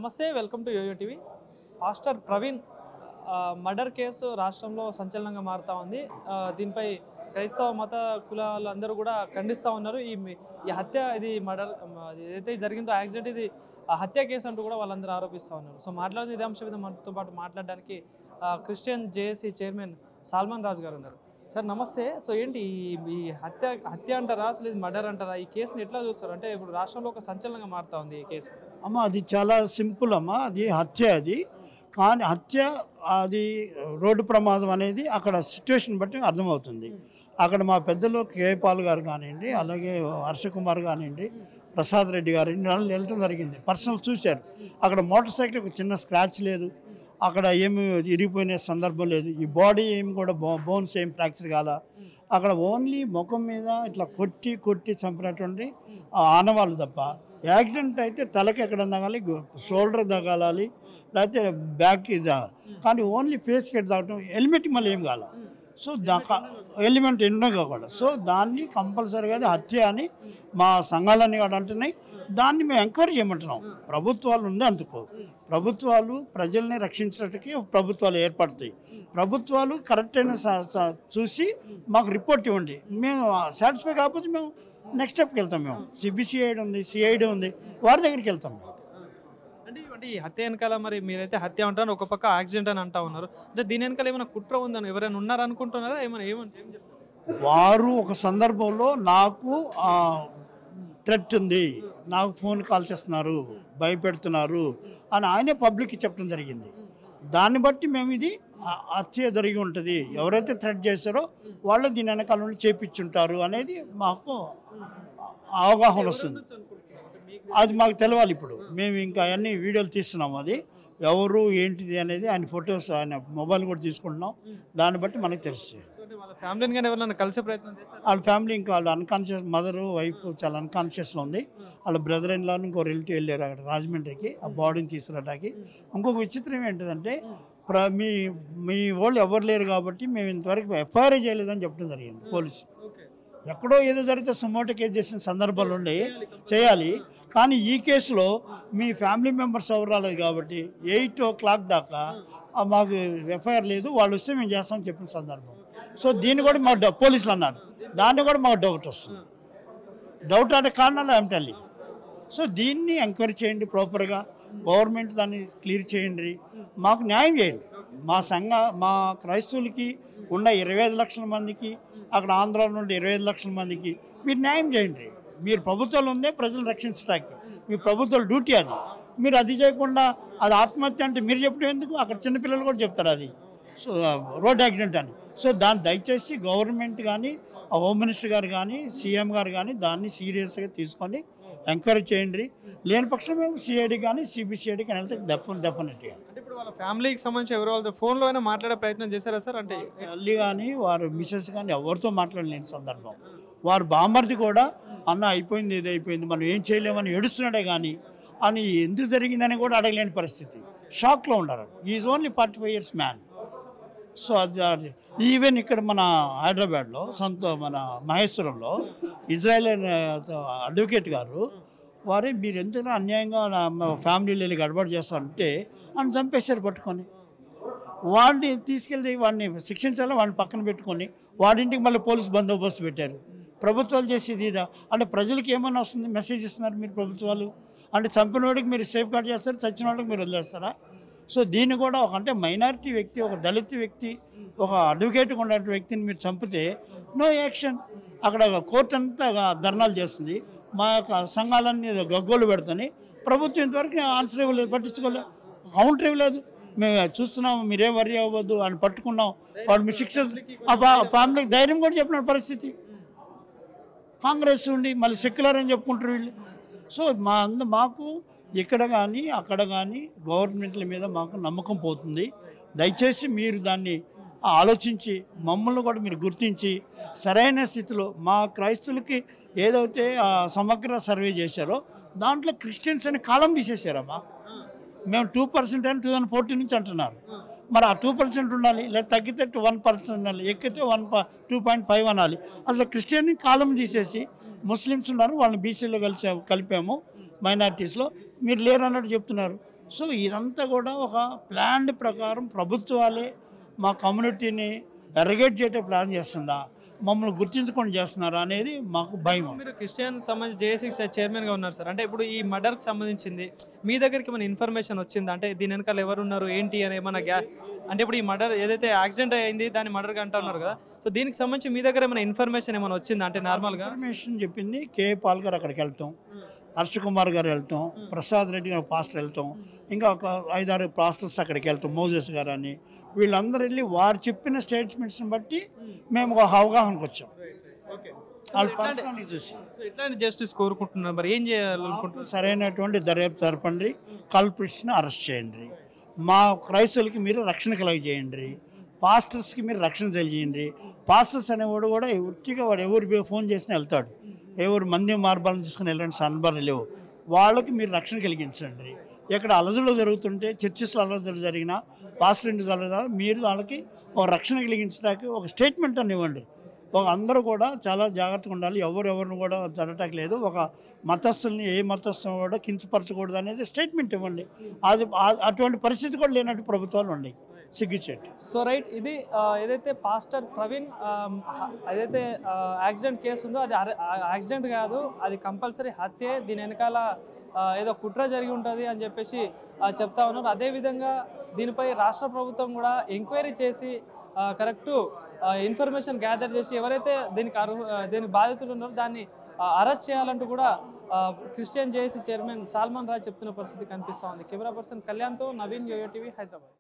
నమస్తే, welcome to YoYo TV. Pastor Praveen murder case రాష్ట్రంలో సంచలనంగా మారుతూ ఉంది. దీనిపై క్రైస్తవ మత కులాలందరూ కూడా ఖండిస్తూ ఉన్నారు. ఈ హత్య, ఇది మర్డర్ ఏదైతే జరిగిందో యాక్సిడెంట్, ఇది హత్య కేసు అంటూ కూడా వాళ్ళందరూ ఆరోపిస్తూ ఉన్నారు. సో మాట్లాడుతున్న ఇదే అంశం మీద మనతో పాటు మాట్లాడడానికి క్రిస్టియన్ జేఏసీ చైర్మన్ సాల్మన్ రాజు గారు ఉన్నారు. సార్ నమస్తే. సో ఏంటి ఈ హత్య అంటారా, అసలు ఇది మర్డర్ అంటారా? ఈ కేసుని ఎట్లా చూస్తారు? అంటే ఇప్పుడు రాష్ట్రంలో ఒక సంచలనంగా మారుతూ ఉంది ఈ కేసు. అమ్మ అది చాలా సింపుల్ అమ్మ, అది హత్య. అది కానీ హత్య, అది రోడ్డు ప్రమాదం అనేది అక్కడ సిచ్యువేషన్ బట్టి అర్థమవుతుంది. అక్కడ మా పెద్దలు కేపాల్ గారు కానివ్వండి, అలాగే హర్షకుమార్ కానివ్వండి, ప్రసాద్ రెడ్డి గారు వాళ్ళు వెళ్ళటం జరిగింది. పర్సనల్ చూశారు. అక్కడ మోటార్ సైకిల్ ఒక చిన్న స్క్రాచ్ లేదు, అక్కడ ఏమి ఇరిగిపోయిన సందర్భం లేదు, ఈ బాడీ ఏమి కూడా బోన్స్ ఏం ఫ్రాక్చర్ కాల. అక్కడ ఓన్లీ ముఖం మీద ఇట్లా కొట్టి చంపినటువంటి ఆనవాళ్ళు తప్ప. యాక్సిడెంట్ అయితే తలకి ఎక్కడ తగాలి, షోల్డర్ తగాలి, లేకపోతే బ్యాక్ కానీ ఓన్లీ ఫేస్కి ఎట్ తాగటం, హెల్మెట్ మళ్ళీ ఏం కాల. సో ఎలిమెంట్ ఎన్నోగా కూడా. సో దాన్ని కంపల్సరీగా అది హత్య అని మా సంఘాలన్నీ కూడా అంటున్నాయి. దాన్ని మేము ఎంక్వైరీ చేయమంటున్నాం. ప్రభుత్వాలు ఉంది అందుకు. ప్రభుత్వాలు ప్రజల్ని రక్షించడానికి ప్రభుత్వాలు ఏర్పడతాయి. ప్రభుత్వాలు కరెక్ట్ అయిన చూసి మాకు రిపోర్ట్ ఇవ్వండి. మేము సాటిస్ఫై కాకపోతే మేము నెక్స్ట్ స్టెప్కి వెళ్తాం. మేము సిబిసిఐడి ఉంది, సిఐడి ఉంది, వారి దగ్గరికి వెళ్తాం. మేము అంటే ఈ హత్య వెనకాల, మరి మీరైతే హత్య అంటారు, ఒక పక్క యాక్సిడెంట్ అని అంటా ఉన్నారు. అంటే దీని వెనకాల ఏమైనా కుట్ర ఉందని ఎవరైనా ఉన్నారనుకుంటున్నారా? వారు ఒక సందర్భంలో నాకు థ్రెట్ ఉంది, నాకు ఫోన్ కాల్ చేస్తున్నారు, భయపెడుతున్నారు అని ఆయనే పబ్లిక్కి చెప్పడం జరిగింది. దాన్ని బట్టి మేము ఇది హత్య జరిగి ఉంటుంది, ఎవరైతే థ్రెట్ చేశారో వాళ్ళు దీని వెనకాల నుండి చేపించుంటారు అనేది మాకు అవగాహన వస్తుంది. అది మాకు తెలవాలి. ఇప్పుడు మేము ఇంకా అన్ని వీడియోలు తీస్తున్నాము. అది ఎవరు ఏంటిది అనేది ఆయన ఫొటోస్, ఆయన మొబైల్ కూడా తీసుకుంటున్నాం. దాన్ని బట్టి మనకు తెలుస్తుంది. వాళ్ళ ఫ్యామిలీ ఇంకా వాళ్ళు అన్కాన్షియస్, మదరు వైఫ్ చాలా అన్కాన్షియస్లో ఉంది. వాళ్ళ బ్రదర్ ఇన్ లా ఇంకో రిలేటివ్ వెళ్ళారు అక్కడ రాజమండ్రికి ఆ బాడీని తీసుకురావడానికి. ఇంకొక విచిత్రం ఏంటిదంటే మీ వాళ్ళు ఎవరు లేరు కాబట్టి మేము ఇంతవరకు ఎఫ్ఐఆర్ చేయలేదని చెప్పడం జరిగింది పోలీసులు. ఎక్కడో ఏదో జరిగితే సుమోటో కేసు చేసిన సందర్భాలు ఉండే చేయాలి. కానీ ఈ కేసులో మీ ఫ్యామిలీ మెంబర్స్ ఎవరు రాలేదు కాబట్టి 8 o'clock దాకా మాకు ఎఫ్ఐఆర్ లేదు, వాళ్ళు వస్తే మేము చేస్తామని చెప్పిన సందర్భం. సో దీన్ని కూడా మాకు పోలీసులు అన్నారు, దాన్ని కూడా మాకు డౌట్ వస్తుంది. డౌట్ అంటే కారణాలు ఏమిటల్లి. సో దీన్ని ఎంక్వైరీ చేయండి ప్రాపర్గా, గవర్నమెంట్ దాన్ని క్లియర్ చేయండి, మాకు న్యాయం చేయండి. మా క్రైస్తవులకి ఉన్న 25 లక్షల మందికి, అక్కడ ఆంధ్రాలో నుండి 25 లక్షల మందికి మీరు న్యాయం చేయండి. మీరు ప్రభుత్వాలు ఉందే ప్రజలను రక్షించడానికి, మీ ప్రభుత్వాల డ్యూటీ అది. మీరు అది చేయకుండా అది ఆత్మహత్య అంటే మీరు చెప్పడం ఎందుకు? అక్కడ చిన్నపిల్లలు కూడా చెప్తారు అది సో రోడ్ యాక్సిడెంట్ అని. సో దాన్ని దయచేసి గవర్నమెంట్ కానీ, హోమ్ మినిస్టర్ గారు కానీ, సీఎం గారు కానీ దాన్ని సీరియస్గా తీసుకొని ఎంక్వైరీ చేయండి. లేని పక్షం మేము సిఐడి కానీ సిబిసిఐడి కానీ వెళ్తే డెఫినెట్గా. అంటే ఇప్పుడు వాళ్ళ ఫ్యామిలీకి సంబంధించి ఎవరు వాళ్ళతో ఫోన్లో అయినా మాట్లాడే ప్రయత్నం చేశారా సార్? అంటే తల్లి కానీ వారు మిస్సెస్ కానీ ఎవరితో మాట్లాడలేని సందర్భం. వారు బామ్మర్ది కూడా అన్న అయిపోయింది, ఇది అయిపోయింది, మనం ఏం చేయలేమని ఏడుస్తున్నాడే కానీ అని ఎందుకు జరిగిందని కూడా అడగలేని పరిస్థితి. షాక్లో ఉన్నారు. Is only 45 years man. So అది ఈవెన్ ఇక్కడ మన హైదరాబాద్లో మన మహేశ్వరంలో ఇజ్రాయల్ అడ్వకేట్ గారు వారు మీరు ఎంతైనా అన్యాయంగా ఫ్యామిలీలో వెళ్ళి గడబడి చేస్తారంటే అని చంపేశారు పట్టుకొని. వాడిని తీసుకెళ్ళి వాడిని శిక్షించాలి, వాడిని పక్కన పెట్టుకొని వాడింటికి మళ్ళీ పోలీసు బందోబస్తు పెట్టారు. ప్రభుత్వాలు చేసేది ఇదా? అంటే ప్రజలకు ఏమైనా వస్తుంది మెసేజ్ ఇస్తున్నారు మీరు ప్రభుత్వాలు? అంటే చంపిన వాడికి మీరు సేఫ్ గార్డ్ చేస్తారు, చచ్చిన వాడికి మీరు వదిలేస్తారా? సో దీన్ని కూడా అంటే మైనారిటీ వ్యక్తి, ఒక దళిత వ్యక్తి, ఒక అడ్వకేట్గా ఉన్న వ్యక్తిని మీరు చంపితే నో యాక్షన్. అక్కడ కోర్టు అంతా ధర్నాలు చేస్తుంది, మా యొక్క సంఘాలన్నీ గగ్గోలు పెడుతుంది. ప్రభుత్వం ఇంతవరకు ఆన్సర్ ఇవ్వలేదు, పట్టించుకోలేదు, కౌంటర్ ఇవ్వలేదు. మేము చూస్తున్నాము, మీరేం వరి అవ్వద్దు అని పట్టుకున్నాం. వాడు మీ శిక్ష ఫ్యామిలీకి ధైర్యం కూడా చెప్పిన పరిస్థితి. కాంగ్రెస్ ఉండి మళ్ళీ సెక్యులర్ అని చెప్పుకుంటారు వీళ్ళు. సో మాకు ఇక్కడ కానీ అక్కడ కానీ గవర్నమెంట్ల మీద మాకు నమ్మకం పోతుంది. దయచేసి మీరు దాన్ని ఆలోచించి మమ్మల్ని కూడా మీరు గుర్తించి సరైన స్థితిలో మా క్రైస్తవులకి ఏదైతే సమగ్ర సర్వే చేశారో దాంట్లో క్రిస్టియన్స్ అని కాలం తీసేశారమ్మా. మేము 2% అని 2014 నుంచి అంటున్నారు. మరి ఆ 2% ఉండాలి, లేదా తగ్గితే 1% ఉండాలి, ఎక్కితే 2.5 అనాలి. అసలు క్రిస్టియన్ కాలం తీసేసి ముస్లిమ్స్ ఉన్నారు, వాళ్ళని బీసీలో కలిపాము, మైనారిటీస్లో మీరు లేరు అన్నట్టు చెప్తున్నారు. సో ఇదంతా కూడా ఒక ప్లాన్ ప్రకారం ప్రభుత్వాలే మా కమ్యూనిటీని ఎరగేట్ చేయటే ప్లాన్ చేస్తుందా, మమ్మల్ని గుర్తించుకొని చేస్తున్నారా అనేది మాకు భయం. మీరు క్రిస్టియన్ సంబంధించి జేఏసీకి చైర్మన్గా ఉన్నారు సార్. అంటే ఇప్పుడు ఈ మర్డర్కి సంబంధించింది మీ దగ్గరికి ఏమైనా ఇన్ఫర్మేషన్ వచ్చిందా? అంటే దీని వెనకాల ఎవరు ఉన్నారు ఏంటి అని ఏమైనా అంటే ఇప్పుడు ఈ మర్డర్ ఏదైతే యాక్సిడెంట్ అయింది దాన్ని మర్డర్గా అంటూ ఉన్నారు కదా, సో దీనికి సంబంధించి మీ దగ్గర ఏమైనా ఇన్ఫర్మేషన్ ఏమైనా వచ్చిందా? అంటే నార్మల్గా ఇన్ఫర్మేషన్ చెప్పింది కే పాల్ గారు అక్కడికి వెళ్తాం, హర్ష కుమార్ గారు వెళ్తాం, ప్రసాద్ రెడ్డి గారు పాస్టర్ వెళ్తాం, ఇంకా ఒక 5-6 పాస్టర్స్ అక్కడికి వెళ్తాం, మోజెస్ గారు అని, వీళ్ళందరూ వెళ్ళి వారు చెప్పిన స్టేట్మెంట్స్ని బట్టి మేము ఒక అవగాహనకు వచ్చాం. వాళ్ళ పర్సనల్ని చూసి ఎట్లాంటి జస్టిస్ కోరుకుంటున్నారు, మరి ఏం చేయాలనుకుంటున్నారు? సరైనటువంటి దర్యాప్తు జరపండి, కల్ప్రిట్స్ని అరెస్ట్ చేయండి, మా క్రైస్తవులకి మీరు రక్షణ కలగజేయండి, పాస్టర్స్కి మీరు రక్షణ తెలియజేయండి. పాస్టర్స్ అనేవాడు కూడా ఉట్టిగా వాడు ఎవరు ఫోన్ చేసినా వెళ్తాడు, ఎవరు మంది మార్బాలను తీసుకుని వెళ్ళండి సన్బర్లు లేవు, వాళ్ళకి మీరు రక్షణ కలిగించండి. ఎక్కడ అలజడులు జరుగుతుంటే చర్చెస్లో అలజడులు జరిగినా పాస్టర్ ఇంటి జరగదా మీరు వాళ్ళకి ఒక రక్షణ కలిగించడానికి ఒక స్టేట్మెంట్ అని ఇవ్వండి. ఒక అందరూ కూడా చాలా జాగ్రత్తగా ఉండాలి, ఎవరెవరిని కూడా జరగటానికి లేదు, ఒక మతస్థుల్ని ఏ మతస్థుని కూడా కించపరచకూడదు అనేది స్టేట్మెంట్ ఇవ్వండి. అది అటువంటి పరిస్థితి కూడా లేనట్టు ప్రభుత్వాలు ఉన్నాయి, సిగ్గుచేటు. సో రైట్, ఇది ఏదైతే పాస్టర్ ప్రవీణ్ ఏదైతే యాక్సిడెంట్ కేసు ఉందో అది యాక్సిడెంట్ కాదు, అది కంపల్సరీ హత్యే, దీని వెనకాల ఏదో కుట్ర జరిగి ఉంటుంది అని చెప్పేసి చెప్తా ఉన్నారు. అదేవిధంగా దీనిపై రాష్ట్ర ప్రభుత్వం కూడా ఎంక్వైరీ చేసి కరెక్టు ఇన్ఫర్మేషన్ గ్యాదర్ చేసి ఎవరైతే దీనికి బాధితులు ఉన్నారో దాన్ని అరెస్ట్ చేయాలంటూ కూడా Christian JAC chairman Solomon Raj చెప్తున్న పరిస్థితి కనిపిస్తూ ఉంది. కెమెరా పర్సన్ కళ్యాణ్తో నవీన్, యోయో టీవీ, హైదరాబాద్.